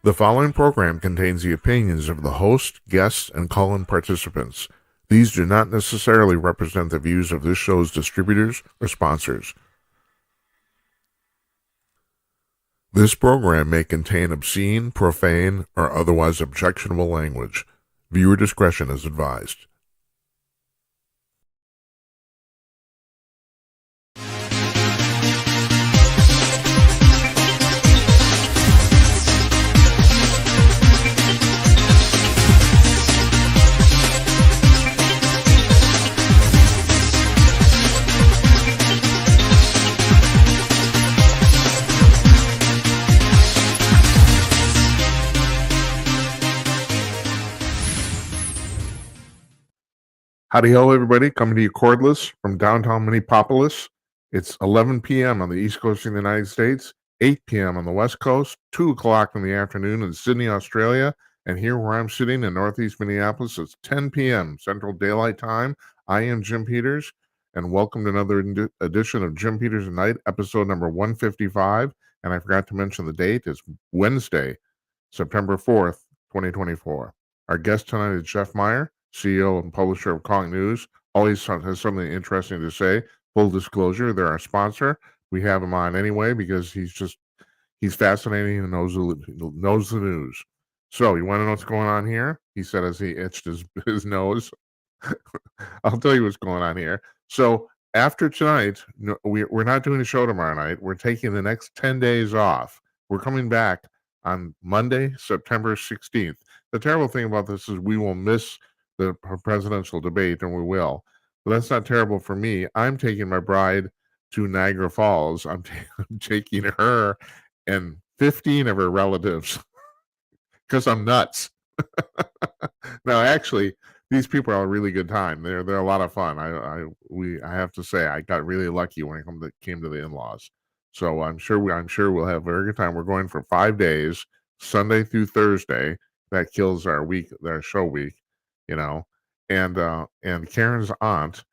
The following program contains the opinions of the host, guests, and call-in participants. These do not necessarily represent the views of this show's distributors or sponsors. This program may contain obscene, profane, or otherwise objectionable language. Viewer discretion is advised. Howdy ho, everybody. Coming to you cordless from downtown Minneapolis. It's 11 p.m. on the East Coast of the United States, 8 p.m. on the West Coast, 2 o'clock in the afternoon in Sydney, Australia. And here where I'm sitting in Northeast Minneapolis, it's 10 p.m. Central Daylight Time. I am Jim Peters, and welcome to another edition of Jim Peters at Night, episode number 155. And I forgot to mention the date. It's Wednesday, September 4th, 2024. Our guest tonight is Jeff Meyer, CEO and publisher of Calling News. Always has something interesting to say. Full disclosure, they're our sponsor. We have him on anyway because he's fascinating and knows the news. So you want to know what's going on here? He said as he itched his nose. I'll tell you what's going on here. So after tonight, we're not doing a show tomorrow night. We're taking the next 10 days off. We're coming back on Monday, September 16th. The terrible thing about this is we will miss the presidential debate, and we will. But that's not terrible for me. I'm taking my bride to Niagara Falls. I'm taking her and 15 of her relatives because I'm nuts. Now, actually, these people are a really good time. They're a lot of fun. I have to say I got really lucky when it came to the in-laws. So I'm sure we'll have a very good time. We're going for 5 days, Sunday through Thursday. That kills our show week. And Karen's aunt,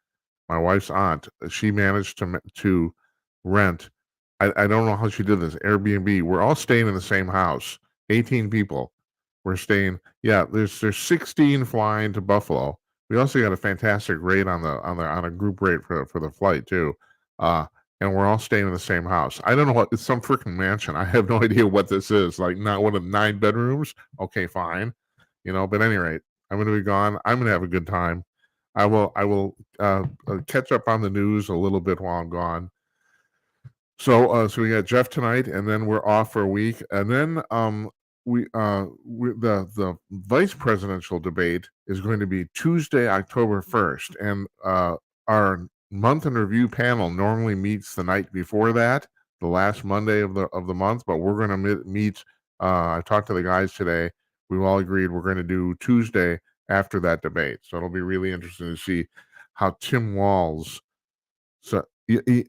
my wife's aunt, she managed to rent. I don't know how she did this. Airbnb. We're all staying in the same house. 18 people. We're staying. Yeah, there's 16 flying to Buffalo. We also got a fantastic rate on a group rate for the flight too. And we're all staying in the same house. I don't know what it's some freaking mansion. I have no idea what this is. Like not one of 9 bedrooms. Okay, fine. But at any rate, I'm going to be gone. I'm going to have a good time. I will catch up on the news a little bit while I'm gone. So we got Jeff tonight, and then we're off for a week, and then the vice presidential debate is going to be Tuesday, October 1st, and our month in review panel normally meets the night before that, the last Monday of the month, but we're going to meet. I talked to the guys today. We've all agreed we're going to do Tuesday after that debate. So it'll be really interesting to see how Tim Walz. So, I'm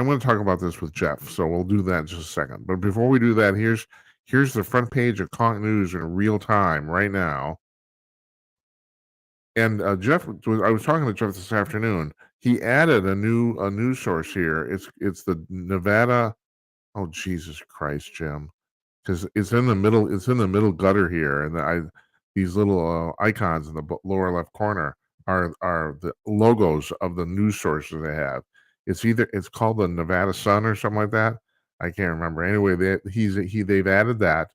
going to talk about this with Jeff. So we'll do that in just a second. But before we do that, here's the front page of Calling News in real time right now. And Jeff, I was talking to Jeff this afternoon. He added a new news source here. It's the Nevada. Oh Jesus Christ, Jim! Because it's in the middle. It's in the middle gutter here, and these little icons in the lower left corner are the logos of the news sources they have. It's called the Nevada Sun or something like that. I can't remember. Anyway, they've added that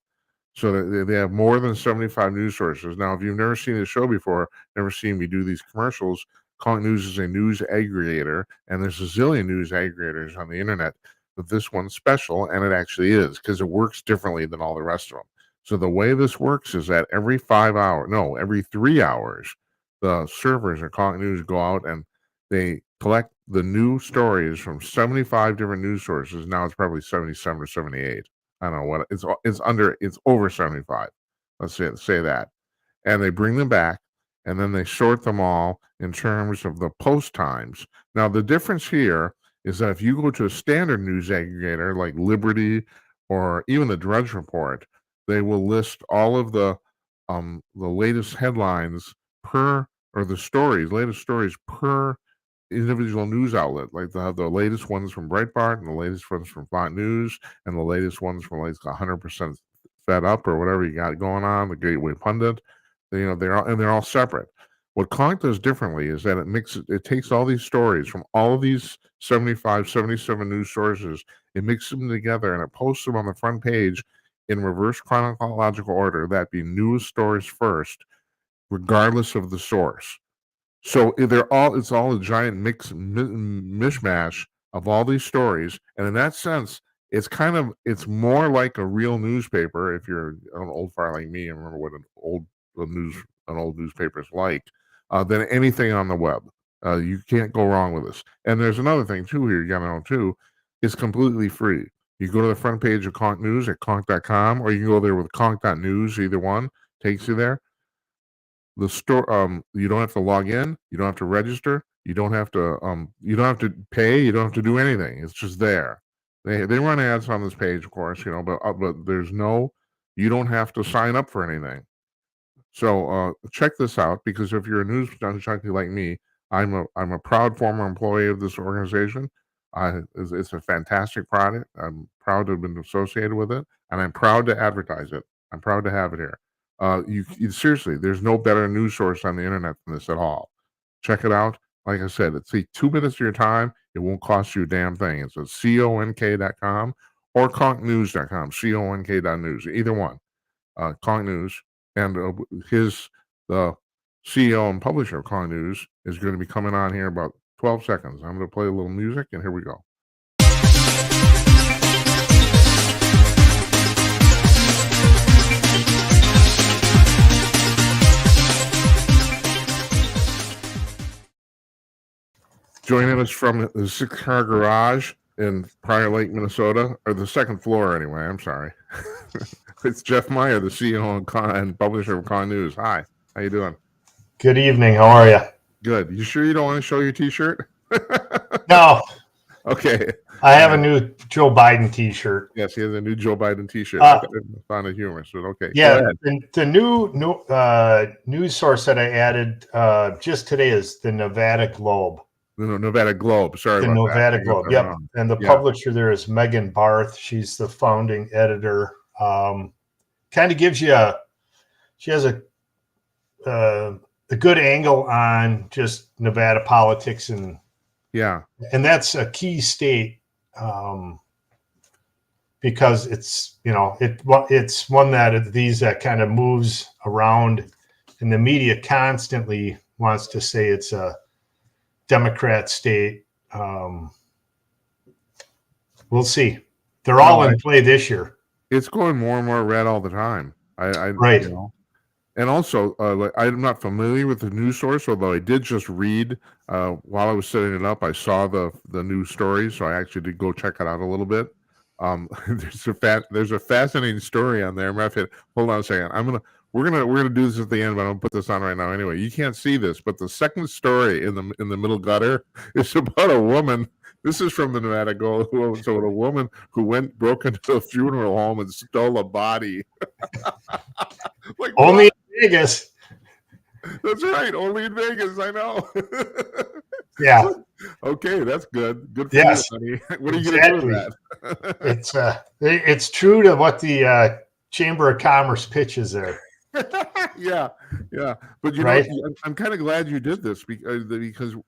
so that they have more than 75 news sources. Now, if you've never seen the show before, never seen me do these commercials, Calling News is a news aggregator, and there's a zillion news aggregators on the internet. But this one's special, and it actually is, because it works differently than all the rest of them. So the way this works is that every 3 hours, the servers at Calling News go out and they collect the new stories from 75 different news sources. Now it's probably 77 or 78. I don't know what it's over 75. Let's say that. And they bring them back, and then they sort them all in terms of the post times. Now, the difference here is that if you go to a standard news aggregator like Liberty or even the Drudge Report, they will list all of the latest headlines latest stories per individual news outlet. Like they'll have the latest ones from Breitbart and the latest ones from Fox News and the latest ones from like 100% Fed Up or whatever you got going on, the Gateway Pundit. They're all separate. What Conk does differently is that it takes all these stories from all of these 75, 77 news sources, it mixes them together, and it posts them on the front page in reverse chronological order. That be news stories first, regardless of the source. So it's all a giant mishmash of all these stories, and in that sense, it's more like a real newspaper. If you're an old fire like me and remember what an old newspaper is like, than anything on the web. You can't go wrong with this. And there's another thing too here you gotta know too. It's completely free. You go to the front page of Conk News at conk.com, or you can go there with conk.news. Either one takes you there. The store, you don't have to log in, you don't have to register, you don't have to pay, you don't have to do anything. It's just there. They run ads on this page, of course, but you don't have to sign up for anything. So check this out, because if you're a news junkie like me, I'm a proud former employee of this organization. It's a fantastic product. I'm proud to have been associated with it, and I'm proud to advertise it. I'm proud to have it here. Seriously, there's no better news source on the internet than this at all. Check it out. Like I said, it's 2 minutes of your time. It won't cost you a damn thing. It's at conk.com or conknews.com, conk.news, either one. Conk News, and the CEO and publisher of Conk News is going to be coming on here about 12 seconds. I'm going to play a little music, and here we go. Joining us from the 6-car garage in Prior Lake, Minnesota, or the second floor anyway, I'm sorry. It's Jeff Meyer, the CEO and publisher of Conk News. Hi, how you doing? Good evening. How are you? Good. You sure you don't want to show your T-shirt? No. Okay. I have a new Joe Biden T-shirt. Yes, he has a new Joe Biden T-shirt. I found it humorous, but okay. Yeah, the new news source that I added just today is the Nevada Globe. The Nevada Globe. Sorry about that. The Nevada Globe. Yep. And the publisher there is Megan Barth. She's the founding editor. Kind of gives you she has a good angle on just Nevada politics, and that's a key state, because it's it's one that kind of moves around, and the media constantly wants to say it's a Democrat state. We'll see. They're all in play this year. It's going more and more red all the time. Right. And also, I'm not familiar with the news source, although I did just read while I was setting it up. I saw the news story, so I actually did go check it out a little bit. There's a fascinating story on there. Hold on a second. We're gonna do this at the end, but I'm gonna put this on right now anyway. You can't see this, but the second story in the middle gutter is about a woman. This is from the Nevada Globe. So a woman who broke into a funeral home and stole a body. Like, only in Vegas. That's right. Only in Vegas. I know. Yeah. Okay, that's good. Good for you, honey. What are you going to do with that? It's true to what the Chamber of Commerce pitches there. Yeah. But you know, I'm kind of glad you did this because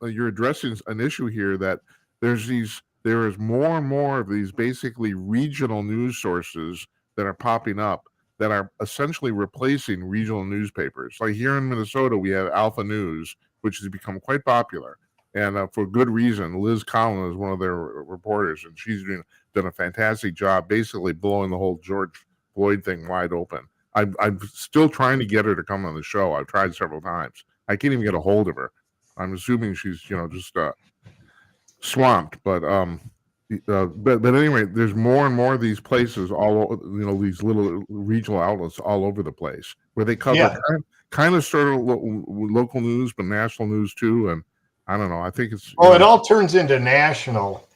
you're addressing an issue here that there is more and more of these basically regional news sources that are popping up that are essentially replacing regional newspapers. Like here in Minnesota, we have Alpha News, which has become quite popular, and for good reason. Liz Collin is one of their reporters, and she's done a fantastic job basically blowing the whole George Floyd thing wide open. I'm still trying to get her to come on the show. I've tried several times. I can't even get a hold of her. I'm assuming she's just swamped, but anyway, there's more and more of these places, these little regional outlets all over the place where they cover kind of sort of local news, but national news too. And I don't know. I think it's it all turns into national,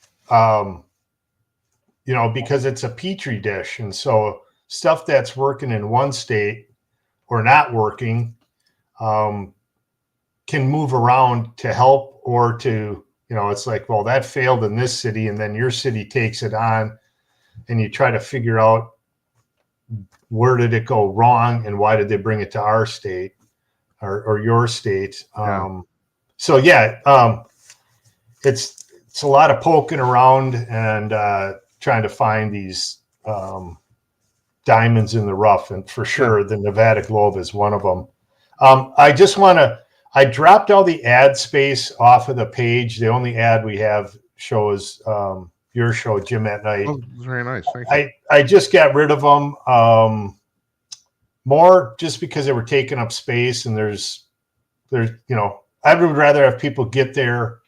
because it's a petri dish, and so stuff that's working in one state or not working can move around to help or to. It's like, well, that failed in this city, and then your city takes it on, and you try to figure out where did it go wrong and why did they bring it to our state or your state? So it's a lot of poking around and trying to find these diamonds in the rough, and for sure the Nevada Globe is one of them. I dropped all the ad space off of the page. The only ad we have shows your show, Jim at Night. Oh, very nice. Thank you. I just got rid of them. More just because they were taking up space, and there's I would rather have people get there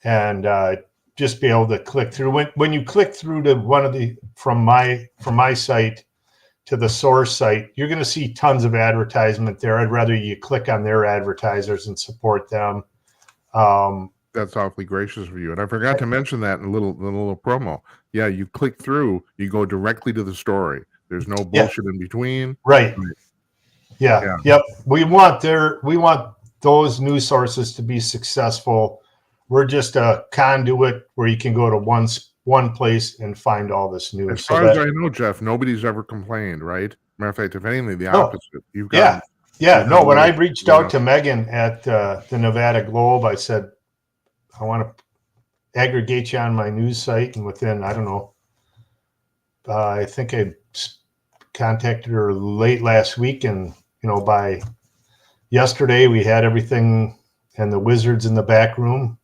and just be able to click through. When you click through to one of the from my site to the source site, you're going to see tons of advertisement there. I'd rather you click on their advertisers and support them. That's awfully gracious of you. And I forgot to mention that in a little promo. Yeah, you click through, you go directly to the story. There's no bullshit in between. Right. Yeah. Yep. We want those news sources to be successful. We're just a conduit where you can go to one place and find all this news. As far as I know, Jeff, nobody's ever complained, right? Matter of fact, if anything, the opposite. No, when I reached out to Megan at the Nevada Globe, I said, I want to aggregate you on my news site. And within, I don't know, I think I contacted her late last week. And, by yesterday, we had everything and the wizards in the back room.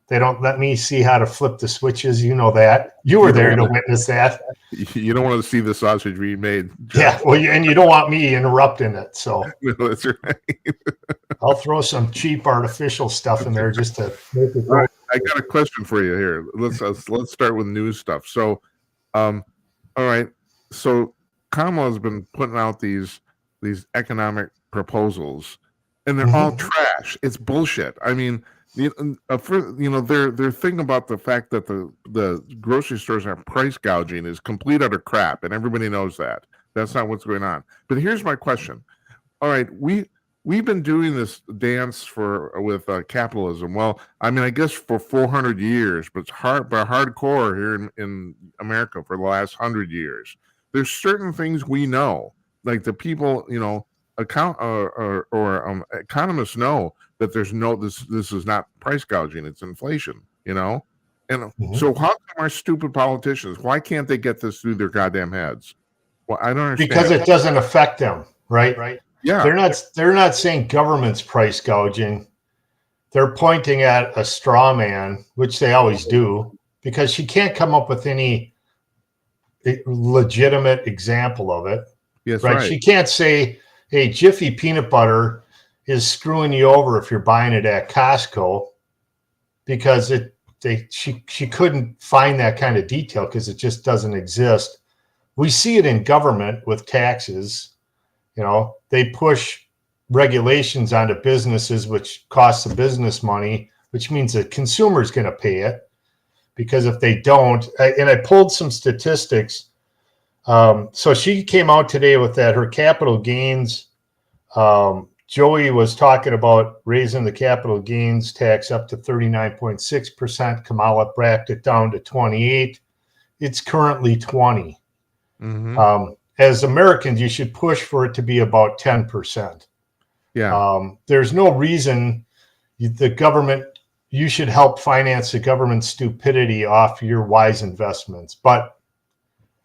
They don't let me see how to flip the switches. You know that. You were there to witness that. You don't want to see the sausage being made, Jeff. Yeah, well, and you don't want me interrupting it. So no, that's right. I'll throw some cheap artificial stuff in there just to make it. All right, I got a question for you here. Let's start with news stuff. So, all right. So Kamala's been putting out these economic proposals, and they're all trash. It's bullshit. I mean. They're thinking about the fact that the grocery stores are price gouging is complete utter crap, and everybody knows that. That's not what's going on. But here's my question. All right, we've been doing this dance with capitalism. Well, I mean, I guess for 400 years, but it's hardcore here in America for the last 100 years. There's certain things we know, like the people, economists know that there's this is not price gouging, it's inflation, and so how come our stupid politicians, why can't they get this through their goddamn heads? Well, I don't understand. Because it doesn't affect them, right? Yeah. They're not saying government's price gouging. They're pointing at a straw man, which they always do, because she can't come up with any legitimate example of it. Yes, right. She can't say, hey, Jiffy peanut butter is screwing you over if you're buying it at Costco, because she couldn't find that kind of detail because it just doesn't exist. We see it in government with taxes. They push regulations onto businesses, which costs the business money, which means the consumer is going to pay it, because if they don't, and I pulled some statistics. So she came out today with that, her capital gains. Joey was talking about raising the capital gains tax up to 39.6%. Kamala backed it down to 28%. It's currently 20%. As Americans, you should push for it to be about 10%. Yeah. There's no reason the government, you should help finance the government's stupidity off your wise investments. But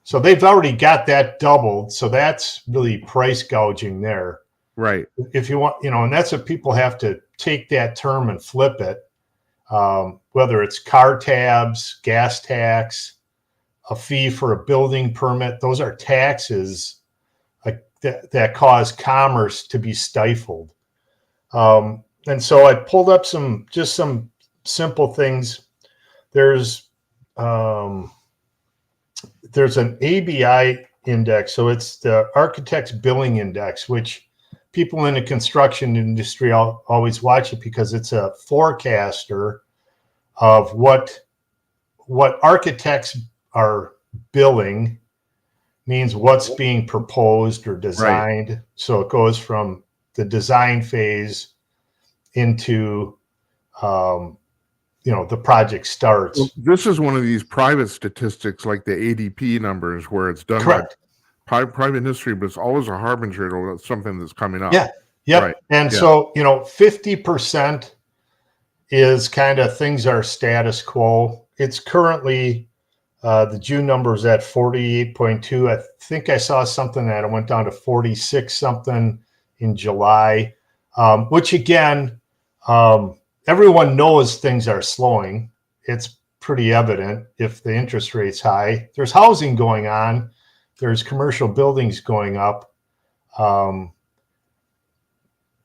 so they've already got that doubled. So that's really price gouging there. Right. If you want, and that's what people have to take that term and flip it. Whether it's car tabs, gas tax, a fee for a building permit, those are taxes that cause commerce to be stifled. And so I pulled up some simple things. There's an ABI index. So it's the Architects Billing Index, which people in the construction industry always watch it because it's a forecaster of what architects are billing, means what's being proposed or designed. Right. So it goes from the design phase into, the project starts. Well, this is one of these private statistics like the ADP numbers where it's done. Correct. private industry, but it's always a harbinger of something that's coming up. Yeah. Yep. Right. And Yeah. so, 50% is kind of things are status quo. It's currently the June number is at 48.2. I think I saw something that it went down to 46 something in July, which again, everyone knows things are slowing. It's pretty evident if the interest rate's high. There's housing going on. There's commercial buildings going up.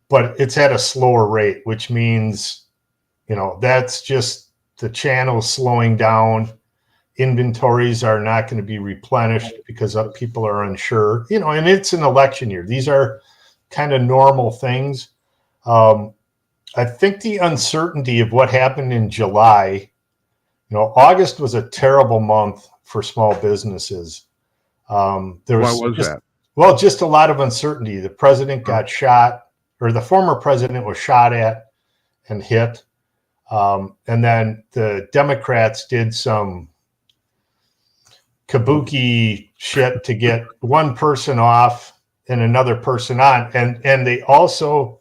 But it's at a slower rate, which means, that's just the channel slowing down. Inventories are not going to be replenished because people are unsure, and it's an election year. These are kind of normal things. I think the uncertainty of what happened in July, August was a terrible month for small businesses. There Why was was just, that? well, just a lot of uncertainty. The president got shot, or the former president was shot at and hit. And then the Democrats did some kabuki shit to get one person off and another person on. And they also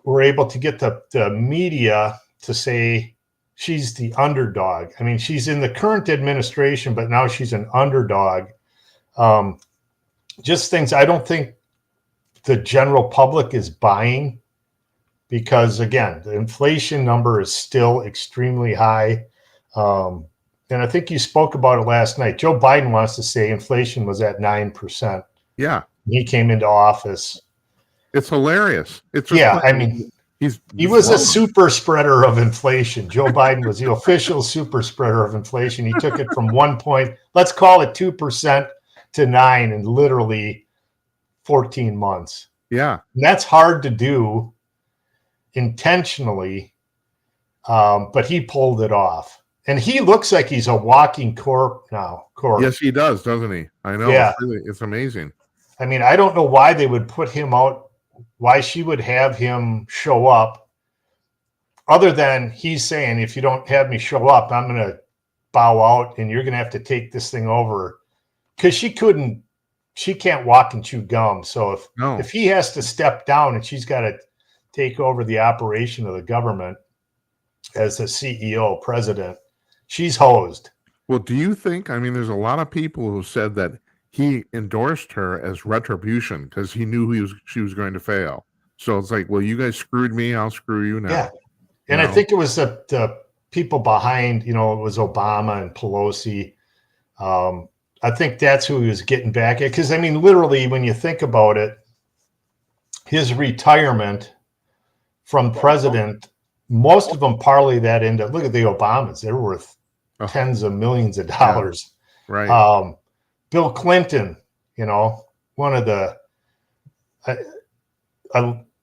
were able to get the media to say she's the underdog. I mean, she's in the current administration, but now she's an underdog. Just things I don't think the general public is buying because, again, the inflation number is still extremely high. And I think you spoke about it last night. Joe Biden wants to say inflation was at 9%. Yeah. He came into office. It's hilarious. It's I mean, he was a super spreader of inflation. Joe Biden was the official super spreader of inflation. He took it from 1 point, let's call it 2% to 9% in literally 14 months. Yeah. And that's hard to do intentionally, but he pulled it off. And he looks like he's a walking corpse now. Yes, he does, doesn't he? I know. Yeah. It's amazing. I mean, I don't know why they would put him out, why she would have him show up, other than he's saying, if you don't have me show up, I'm going to bow out and you're going to have to take this thing over. Because she can't walk and chew gum. So if he has to step down and she's got to take over the operation of the government as the CEO, president, she's hosed. Well, do you think, there's a lot of people who said that he endorsed her as retribution because he knew she was going to fail. So it's like, well, you guys screwed me, I'll screw you now. Yeah. And I think it was the people behind, it was Obama and Pelosi. I think that's who he was getting back at. Because, literally, when you think about it, his retirement from president, most of them parlay that into, look at the Obamas. They're worth tens of millions of dollars. Yeah. Right. Bill Clinton, one of the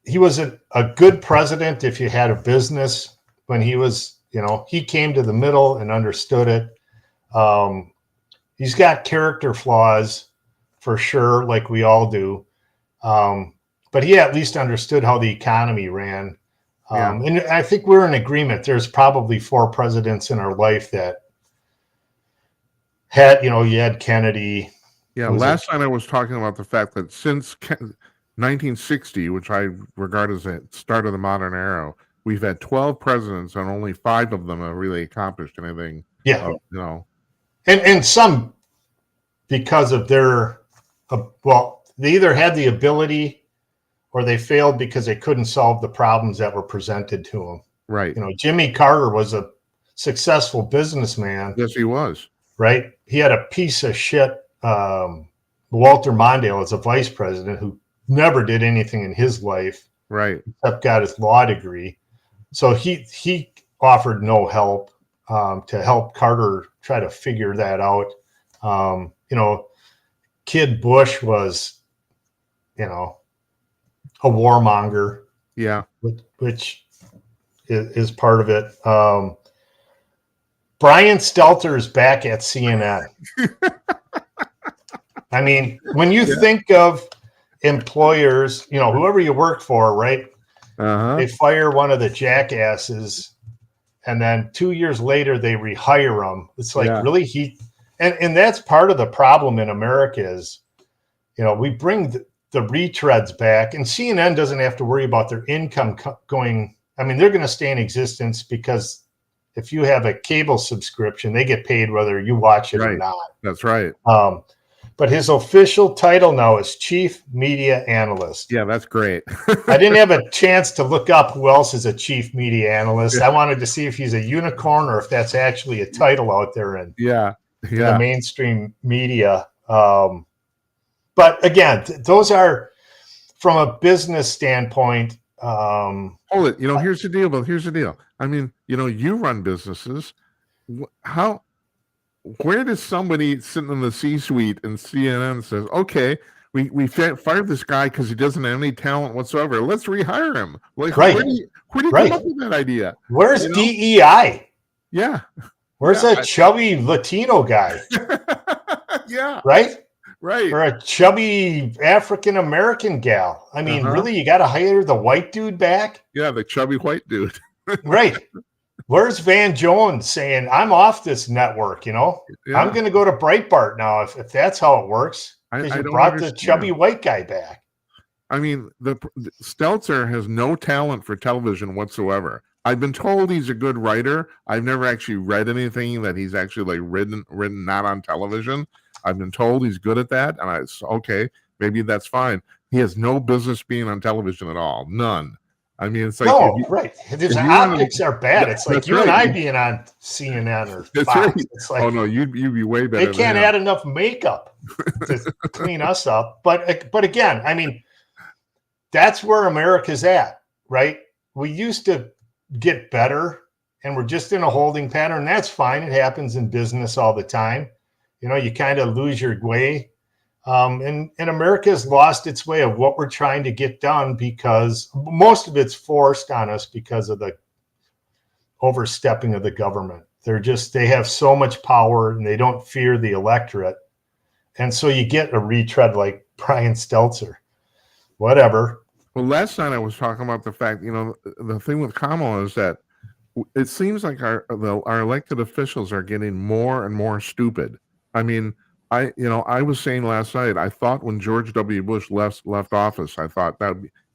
he was a good president if you had a business. When he was, he came to the middle and understood it. He's got character flaws for sure, like we all do. But he at least understood how the economy ran. And I think we're in agreement. There's probably 4 presidents in our life that had, you had Kennedy. Yeah, last night I was talking about the fact that since 1960, which I regard as the start of the modern era, we've had 12 presidents and only 5 of them have really accomplished anything. Yeah. And some because of their, they either had the ability or they failed because they couldn't solve the problems that were presented to them. Right. Jimmy Carter was a successful businessman. Yes, he was. Right. He had a piece of shit, Walter Mondale as a vice president who never did anything in his life. Right. Except got his law degree. So he offered no help to help Carter try to figure that out. Kid Bush was, a warmonger. Yeah. Which is part of it. Brian Stelter is back at CNN. When you think of employers, whoever you work for, right? They fire one of the jackasses, and then 2 years later they rehire them. It's like, really? and that's part of the problem in America is, we bring the retreads back, and CNN doesn't have to worry about their income going. I mean, they're going to stay in existence because if you have a cable subscription, they get paid whether you watch it or not. That's right. But his official title now is Chief Media Analyst. Yeah, that's great. I didn't have a chance to look up who else is a Chief Media Analyst. I wanted to see if he's a unicorn or if that's actually a title out there in the mainstream media. But again, those are from a business standpoint. Hold it. Here's the deal. But here's the deal. I mean, you run businesses. Where does somebody sitting in the C-suite and CNN says, okay, we fired this guy because he doesn't have any talent whatsoever. Let's rehire him. Like, right. Where do you come up with that idea? Where's DEI? Yeah. Where's that chubby Latino guy? Yeah. Right? Right. Or a chubby African-American gal. I mean, really, you got to hire the white dude back? Yeah, the chubby white dude. Right. Where's Van Jones saying, I'm off this network, I'm going to go to Breitbart now if that's how it works. Because you brought the chubby white guy back. I mean, the Stelter has no talent for television whatsoever. I've been told he's a good writer. I've never actually read anything that he's actually written not on television. I've been told he's good at that, and okay, maybe that's fine. He has no business being on television at all. None. I mean, it's like right. His optics are bad. It's like you and I being on CNN or Fox. Right. It's like, oh no, you'd be way better. They can't add enough makeup to clean us up. But again, I mean, that's where America's at, right? We used to get better, and we're just in a holding pattern. That's fine. It happens in business all the time. You kind of lose your way. And America has lost its way of what we're trying to get done because most of it's forced on us because of the overstepping of the government. They have so much power and they don't fear the electorate. And so you get a retread like Brian Stelter, whatever. Well, last night I was talking about the fact, the thing with Kamala is that it seems like our elected officials are getting more and more stupid. I mean, I was saying last night, I thought when George W. Bush left office, I thought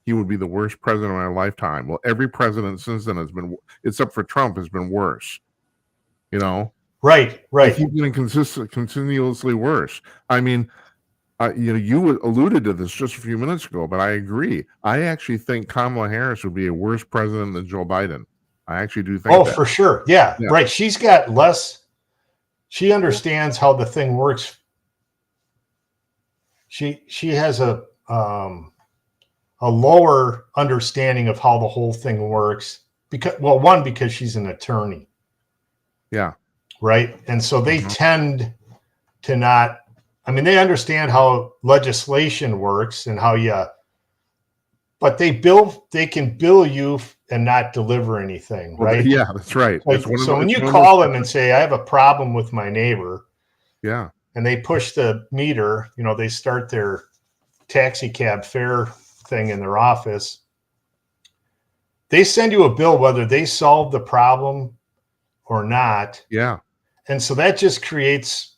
he would be the worst president of my lifetime. Well, every president since then except for Trump, has been worse. Right. He's getting continuously worse. I mean, you alluded to this just a few minutes ago, but I agree. I actually think Kamala Harris would be a worse president than Joe Biden. I actually do think. Oh, for sure. Yeah, right. She's got less. She understands how the thing works. She has a lower understanding of how the whole thing works because she's an attorney. Yeah. Right. And so they tend to not, they understand how legislation works and but they can bill you and not deliver anything. Right. Yeah, that's right. So when you call them and say, I have a problem with my neighbor. Yeah. And they push the meter, they start their taxi cab fare thing in their office. They send you a bill whether they solve the problem or not. Yeah. And so that just creates,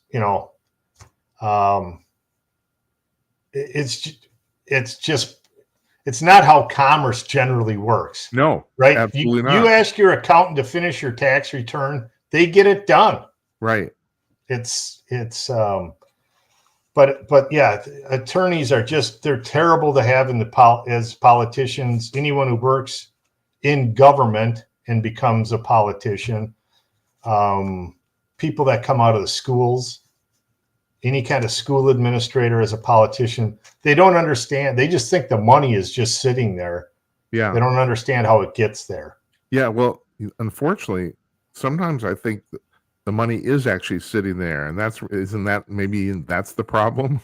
it's not how commerce generally works. No, right? Absolutely not. You ask your accountant to finish your tax return, they get it done. Right. But yeah, attorneys they're terrible to have as politicians. Anyone who works in government and becomes a politician, people that come out of the schools, any kind of school administrator as a politician, they don't understand. They just think the money is just sitting there. Yeah. They don't understand how it gets there. Yeah. Well, unfortunately, sometimes I think the money is actually sitting there, and that's the problem,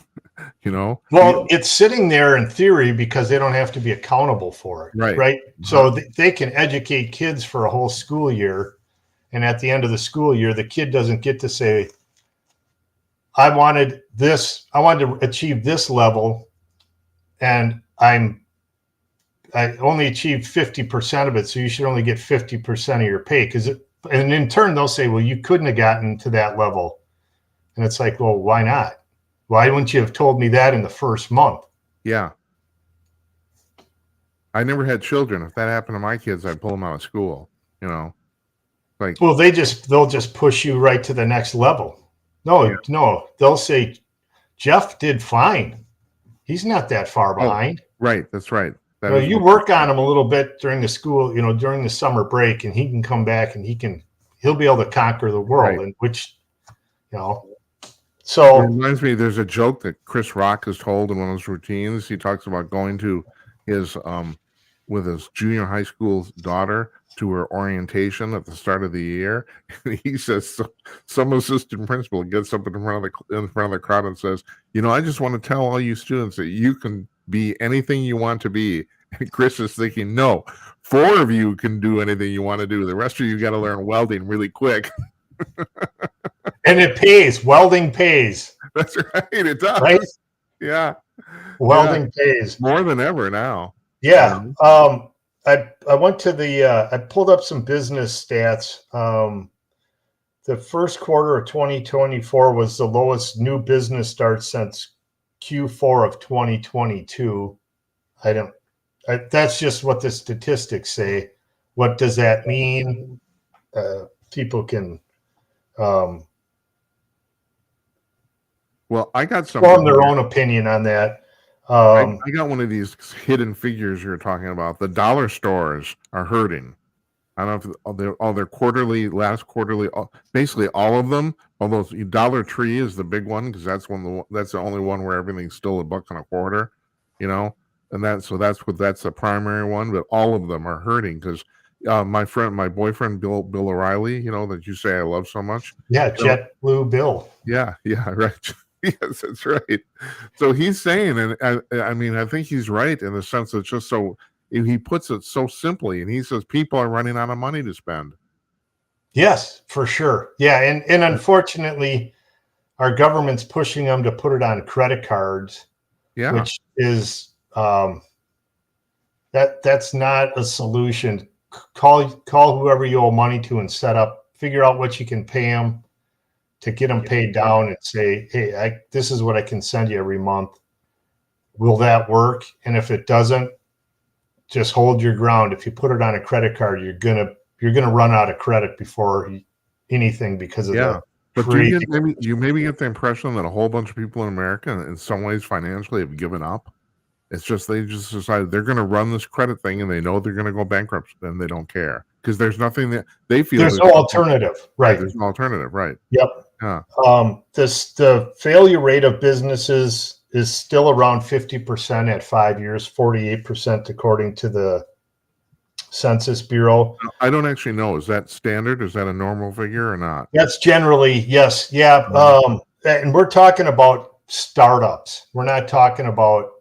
Well, it's sitting there in theory because they don't have to be accountable for it. Right. So they can educate kids for a whole school year. And at the end of the school year, the kid doesn't get to say, I wanted to achieve this level, and I only achieved 50% of it. So you should only get 50% of your pay. And in turn, they'll say, well, you couldn't have gotten to that level And it's like, well, why not? Why wouldn't you have told me that in the first month? Yeah. I never had children. If that happened to my kids, I'd pull them out of school, you know, like, Well, they'll just push you right to the next level. No, they'll say, Jeff did fine. He's not that far behind. Right. That's right. That Well, is you what- work on him a little bit during the school, during the summer break, and he can come back and he'll be able to conquer the world. Right. And which, It so reminds me, there's a joke that Chris Rock has told in one of his routines. He talks about going to his with his junior high school daughter to her orientation at the start of the year. And he says some assistant principal gets up in front of the crowd and says, I just want to tell all you students that you can be anything you want to be. And Chris is thinking, no, 4 of you can do anything you want to do. The rest of you got to learn welding really quick. and it pays. Welding pays. That's right. It does. Right? Yeah. Welding pays. More than ever now. Yeah. I went to I pulled up some business stats. The first quarter of 2024 was the lowest new business start since Q4 of 2022. That's just what the statistics say. What does that mean? People can Well, I got some form their own opinion on that. I got one of these hidden figures you're talking about. The dollar stores are hurting. I don't know if all their quarterly, last quarterly, basically all of them. Although Dollar Tree is the big one because that's the only one where everything's still $1.25, and that's the primary one. But all of them are hurting because my boyfriend Bill O'Reilly, that you say I love so much. Yeah, JetBlue Bill. Yeah, right. Yes, that's right. So he's saying, and I mean, I think he's right in the sense that just so he puts it so simply, and he says people are running out of money to spend. Yes, for sure. Yeah, and unfortunately, our government's pushing them to put it on credit cards. Yeah, which is that's not a solution. Call whoever you owe money to and figure out what you can pay them to get them paid down and say, hey, this is what I can send you every month. Will that work? And if it doesn't, just hold your ground. If you put it on a credit card, you're gonna run out of credit before anything because of the But you maybe get the impression that a whole bunch of people in America, in some ways financially, have given up. It's just they just decided they're going to run this credit thing, and they know they're going to go bankrupt, and they don't care because there's nothing that they feel there's no alternative, right? There's no alternative, right? Yep. Yeah. The failure rate of businesses is still around 50% at 5 years, 48% according to the Census Bureau. I don't actually know. Is that standard? Is that a normal figure or not? That's generally, yes. Yeah. And we're talking about startups. We're not talking about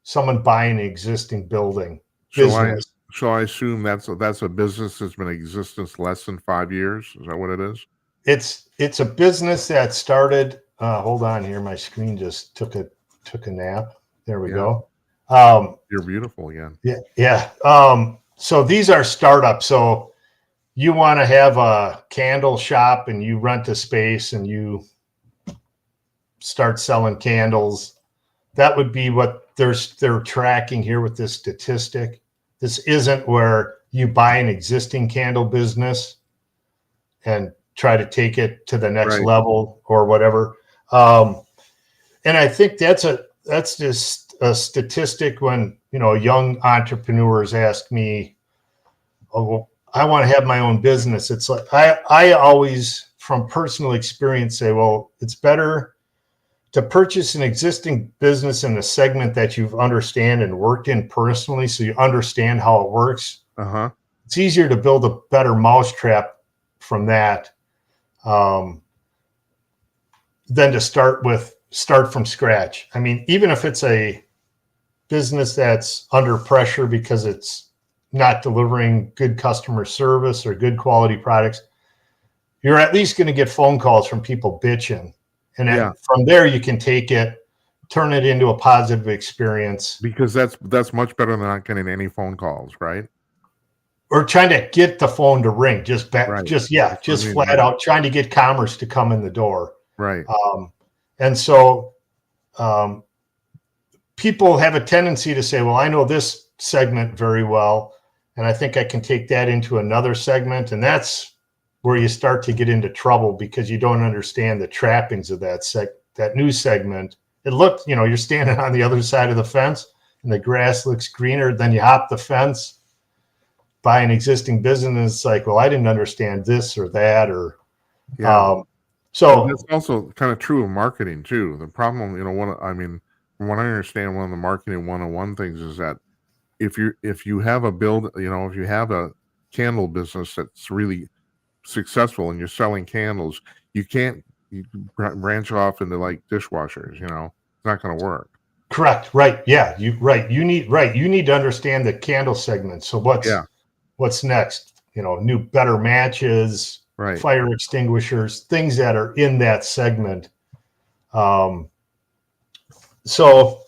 someone buying an existing building. Business. So I assume that's a business that's been in existence less than 5 years. Is that what it is? It's a business that started. Hold on here. My screen just took a nap. There we go. You're beautiful again. Yeah. So these are startups. So you want to have a candle shop and you rent a space and you start selling candles. That would be what they're tracking here with this statistic. This isn't where you buy an existing candle business and try to take it to the next level or whatever. And I think that's just a statistic when, young entrepreneurs ask me, oh, well, I want to have my own business. It's like, I always, from personal experience, say, well, it's better to purchase an existing business in a segment that you understand and worked in personally, so you understand how it works. It's easier to build a better mousetrap from that than to start from scratch. I mean, even if it's a business that's under pressure because it's not delivering good customer service or good quality products, you're at least going to get phone calls from people bitching. And from there, you can take it, turn it into a positive experience. Because that's much better than not getting any phone calls, right? Or trying to get the phone to ring, just flat out trying to get commerce to come in the door. Right. And so people have a tendency to say, well, I know this segment very well, and I think I can take that into another segment. And that's where you start to get into trouble because you don't understand the trappings of that new segment. It looked, you're standing on the other side of the fence and the grass looks greener. Then you hop the fence by an existing business. It's like, well, I didn't understand this or that, or Yeah. so it's also kind of true of marketing too. The problem, from what I understand, one of the marketing 101 things is that if you have if you have a candle business that's really successful and you're selling candles, you can't branch off into like dishwashers. It's not going to work. correct, right? Yeah, you need to understand the candle segment. So what's next? New better matches, Right. fire extinguishers, things that are in that segment. So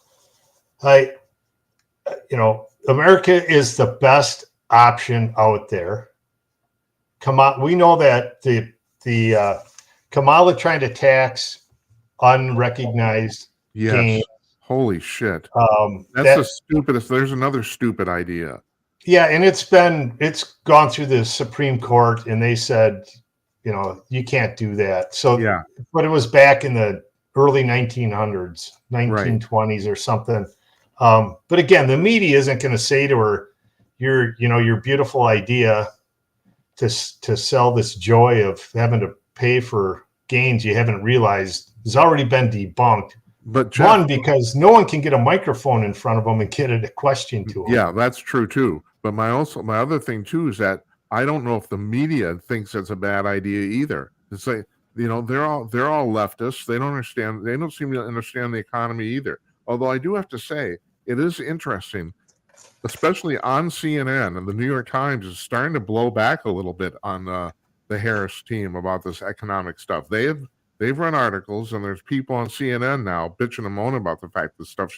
America is the best option out there. We know that the Kamala trying to tax unrecognized gain. Holy shit. That's the stupidest. There's another stupid idea. Yeah, and it's gone through the Supreme Court, and they said, you can't do that. So, yeah, but it was back in the early 1900s, 1920s or something. But again, the media isn't going to say to her, your beautiful idea to sell this joy of having to pay for gains you haven't realized has already been debunked. But Jeff, because no one can get a microphone in front of them and get a question to them. Yeah, that's true too. But my other thing too is that I don't know if the media thinks it's a bad idea either. It's like, they're all leftists. They don't understand. They don't seem to understand the economy either. Although I do have to say, it is interesting, especially on CNN, and the New York Times is starting to blow back a little bit on the Harris team about this economic stuff. They've run articles, and there's people on CNN now bitching and moaning about the fact the stuff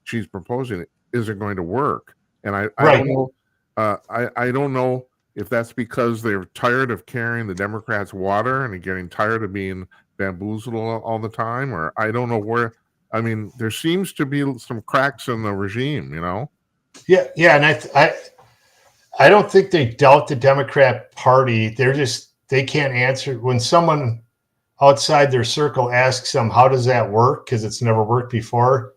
she's proposing isn't going to work. And I don't know. I don't know if that's because they're tired of carrying the Democrats' water and getting tired of being bamboozled all the time, or I don't know where. I mean, there seems to be some cracks in the regime, Yeah, and I don't think they doubt the Democrat Party. They can't answer when someone outside their circle asks them, how does that work? Because it's never worked before.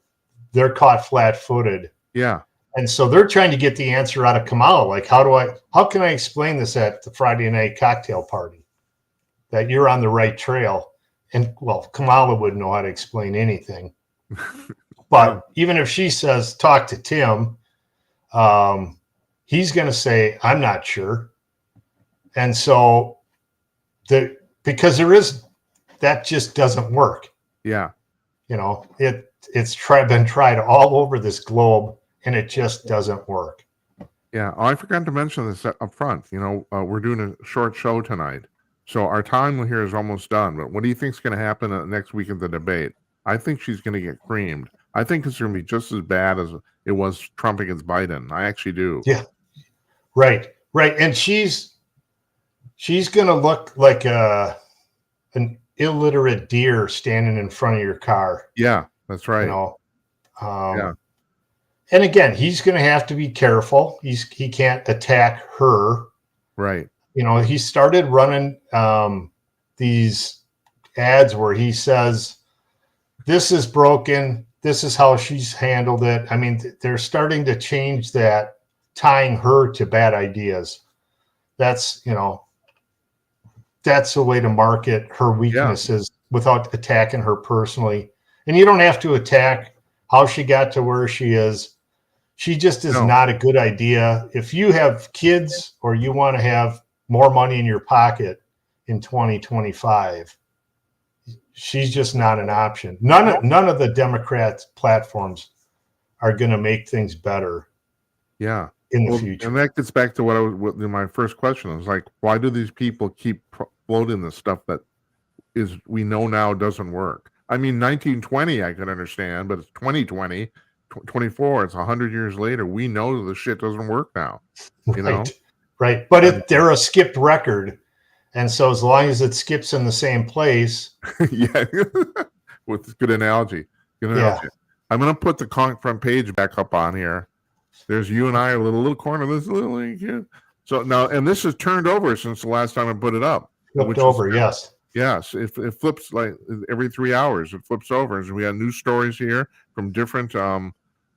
They're caught flat-footed. Yeah. And so they're trying to get the answer out of Kamala. Like, how can I explain this at the Friday night cocktail party that you're on the right trail? And well, Kamala wouldn't know how to explain anything. But even if she says, talk to Tim, he's going to say, I'm not sure. And so because that just doesn't work. Yeah. It's been tried all over this globe, and it just doesn't work. Yeah. Oh, I forgot to mention this up front. We're doing a short show tonight. So our time here is almost done. But what do you think is going to happen next week in the debate? I think she's going to get creamed. I think it's going to be just as bad as it was Trump against Biden. I actually do. Yeah. Right. And she's going to look like an illiterate deer standing in front of your car. Yeah, that's right. Yeah. And again, he's going to have to be careful. He can't attack her. Right. He started running these ads where he says, this is broken. This is how she's handled it. I mean, they're starting to change that, tying her to bad ideas. That's a way to market her weaknesses without attacking her personally. And you don't have to attack how she got to where she is. She just is not a good idea. If you have kids or you want to have more money in your pocket in 2025, she's just not an option. None of the Democrats' platforms are going to make things better. Yeah. In the future. And that gets back to what my first question was like, why do these people keep floating the stuff that we know now doesn't work? I mean, 1920, I could understand, but it's 2020, 24, it's 100 years later. We know the shit doesn't work now, Right. But they're a skipped record. And so as long as it skips in the same place, Yeah, with good analogy. Good yeah, analogy. I'm going to put the Conk front page back up on here. There's you and I, a little corner of this little yeah. So now, and this has turned over since the last time I put it up. flipped over, yes. Yes, it flips like every 3 hours. It flips over, and we have new stories here from different.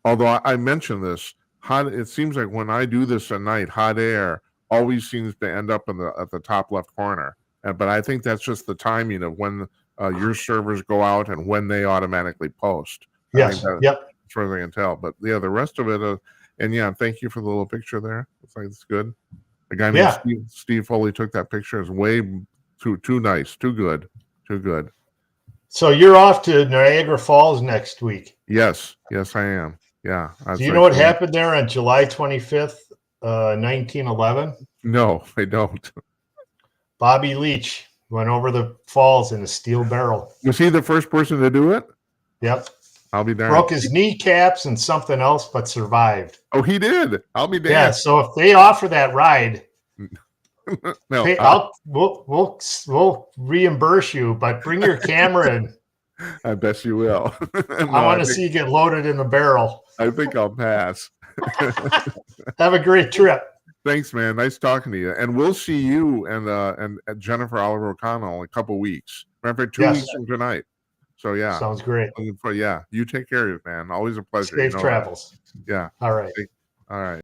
Although I mentioned this, it seems like when I do this at night, hot air always seems to end up at the top left corner. But I think that's just the timing of when your servers go out and when they automatically post. Yes. Yep. As far as I can tell. But yeah, the rest of it, and yeah, thank you for the little picture there. Looks like it's good. A guy named Steve Foley took that picture. It's way too nice, too good. So you're off to Niagara Falls next week. Yes, I am. Yeah. Do you know what happened there on July 25th, 1911? No, I don't. Bobby Leach went over the falls in a steel barrel. Was he the first person to do it? Yep. I'll be darned. Broke his kneecaps and something else, but survived. Oh, he did. I'll be damned. Yeah. So if they offer that ride, no, hey, we'll reimburse you, but bring your camera in. I bet you will. I want to see you get loaded in the barrel. I think I'll pass. Have a great trip. Thanks, man. Nice talking to you. And we'll see you and Jennifer Oliver O'Connell in a couple weeks. Matter of fact, 2 weeks from tonight. So yeah, sounds great. Yeah, you take care of it, man. Always a pleasure. Safe travels. That. Yeah. All right. All right.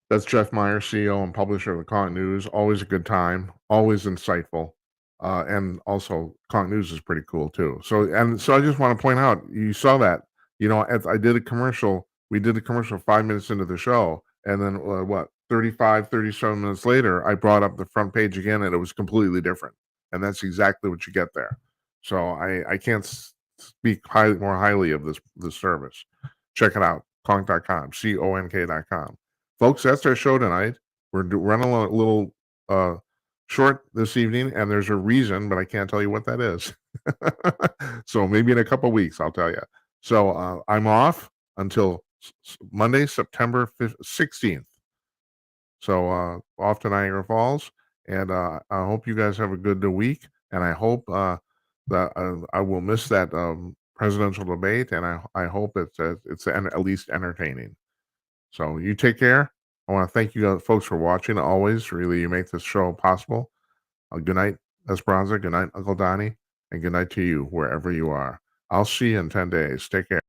That's Jeff Meyer, CEO and publisher of the Conk News. Always a good time, always insightful. And also Conk News is pretty cool too. So I just want to point out, you saw that, I did a commercial. We did a commercial 5 minutes into the show. And then 37 minutes later, I brought up the front page again and it was completely different. And that's exactly what you get there. So I can't speak more highly of this service. Check it out. Conk.com, CONK.com. Folks, that's our show tonight. We're running a little short this evening, and there's a reason, but I can't tell you what that is. So maybe in a couple weeks, I'll tell you. So I'm off until Monday, September 16th. So off to Niagara Falls, and I hope you guys have a good week, and I hope that I will miss that presidential debate, and I hope it's at least entertaining. So you take care. I want to thank you folks for watching. Always, really, you make this show possible. Good night, Esperanza. Good night, Uncle Donnie. And good night to you, wherever you are. I'll see you in 10 days. Take care.